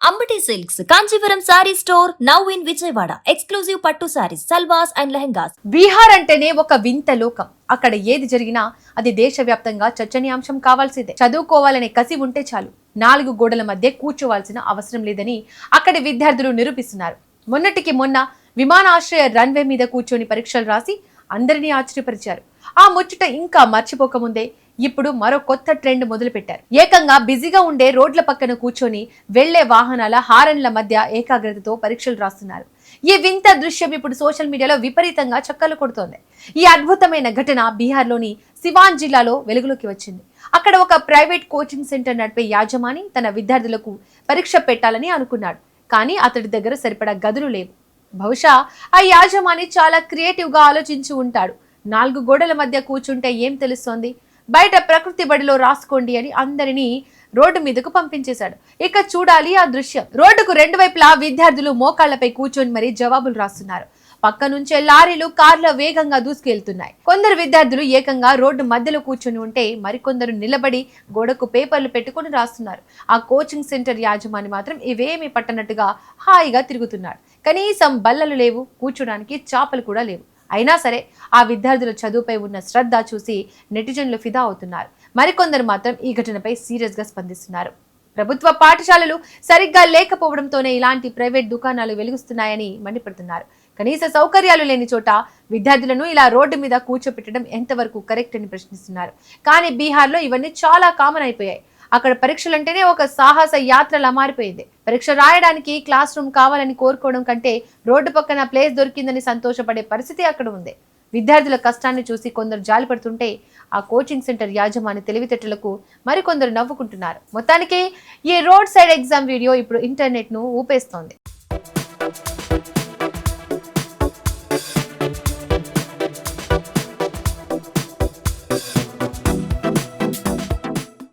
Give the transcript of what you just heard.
Ambati silks Kanchipuram sorry store now in Vijayawada. Exclusive పట్టు saris, సల్వాస్ and lehengas. Bihar అంటేనే ఒక వింత లోకం. అక్కడ ఏది జరిగినా అది దేశవ్యాప్తంగా చర్చనీయాంశం కావాల్సిందే. చదువుకోవాలనే కసి ఉంటే చాలు, 4 గోడల మధ్య కూర్చోవాల్సిన అవసరం లేదని అక్కడి విద్యార్థులు నిరూపిస్తున్నారు. మొన్నటికి మొన్న విమానాశ్రయ రన్వే మీద కూర్చొని పరీక్షలు రాసి అందరినీ ఆశ్చర్యపరిచారు. ఆ ముచ్చట ఇంకా మర్చిపోకముందే ఇప్పుడు మరో కొత్త ట్రెండ్ మొదలు పెట్టారు. ఏకంగా బిజీగా ఉండే రోడ్ల పక్కన కూర్చొని వెళ్లే వాహనాల హారన్ల మధ్య ఏకాగ్రతతో పరీక్షలు రాస్తున్నారు. ఈ వింత దృశ్యం ఇప్పుడు సోషల్ మీడియాలో విపరీతంగా చక్కర్లు కొడుతోంది. ఈ అద్భుతమైన ఘటన బీహార్లోని సివాన్ జిల్లాలో వెలుగులోకి వచ్చింది. అక్కడ ఒక ప్రైవేట్ కోచింగ్ సెంటర్ నడిపే యాజమాని తన విద్యార్థులకు పరీక్ష పెట్టాలని అనుకున్నాడు. కానీ అతడి దగ్గర సరిపడా గదులు లేవు. బహుశా ఆ యాజమాని చాలా క్రియేటివ్ గా ఆలోచించి ఉంటాడు. 4 గోడల మధ్య కూర్చుంటే ఏం తెలుస్తోంది, బయట ప్రకృతి బడిలో రాసుకోండి అని అందరినీ రోడ్డు మీదకు పంపించేశాడు. ఇక చూడాలి ఆ దృశ్యం. రోడ్డుకు 2 వైపులా విద్యార్థులు మోకాళ్లపై కూర్చొని మరీ జవాబులు రాస్తున్నారు. పక్క నుంచే లారీలు, కార్ల వేగంగా దూసుకెళ్తున్నాయి. కొందరు విద్యార్థులు ఏకంగా రోడ్డు మధ్యలో కూర్చొని ఉంటే మరికొందరు నిలబడి గోడకు పేపర్లు పెట్టుకుని రాస్తున్నారు. ఆ కోచింగ్ సెంటర్ యాజమాని మాత్రం ఇవేమీ పట్టనట్టుగా హాయిగా తిరుగుతున్నాడు. కనీసం బల్లలు లేవు, కూర్చోడానికి చాపలు కూడా లేవు. అయినా సరే ఆ విద్యార్థుల చదువుపై ఉన్న శ్రద్ధ చూసి నెటిజన్లు ఫిదా అవుతున్నారు. మరికొందరు మాత్రం ఈ ఘటనపై సీరియస్ గా స్పందిస్తున్నారు. ప్రభుత్వ పాఠశాలలు సరిగ్గా లేకపోవడంతోనే ఇలాంటి ప్రైవేట్ దుకాణాలు వెలుగుస్తున్నాయని మండిపడుతున్నారు. కనీస సౌకర్యాలు లేని చోట విద్యార్థులను ఇలా రోడ్డు మీద కూర్చోపెట్టడం ఎంతవరకు కరెక్ట్ అని ప్రశ్నిస్తున్నారు. కానీ బీహార్లో ఇవన్నీ చాలా కామన్ అయిపోయాయి. అక్కడ పరీక్షలంటేనే ఒక సాహస యాత్రలా మారిపోయింది. పరీక్ష రాయడానికి క్లాస్ రూమ్ కావాలని కోరుకోవడం కంటే రోడ్డు పక్కన ప్లేస్ దొరికిందని సంతోషపడే పరిస్థితి అక్కడ ఉంది. విద్యార్థుల కష్టాన్ని చూసి కొందరు జాలిపడుతుంటే ఆ కోచింగ్ సెంటర్ యాజమాని తెలివితేటలకు మరికొందరు నవ్వుకుంటున్నారు. మొత్తానికి ఈ రోడ్ సైడ్ ఎగ్జామ్ వీడియో ఇప్పుడు ఇంటర్నెట్ ను ఊపేస్తోంది.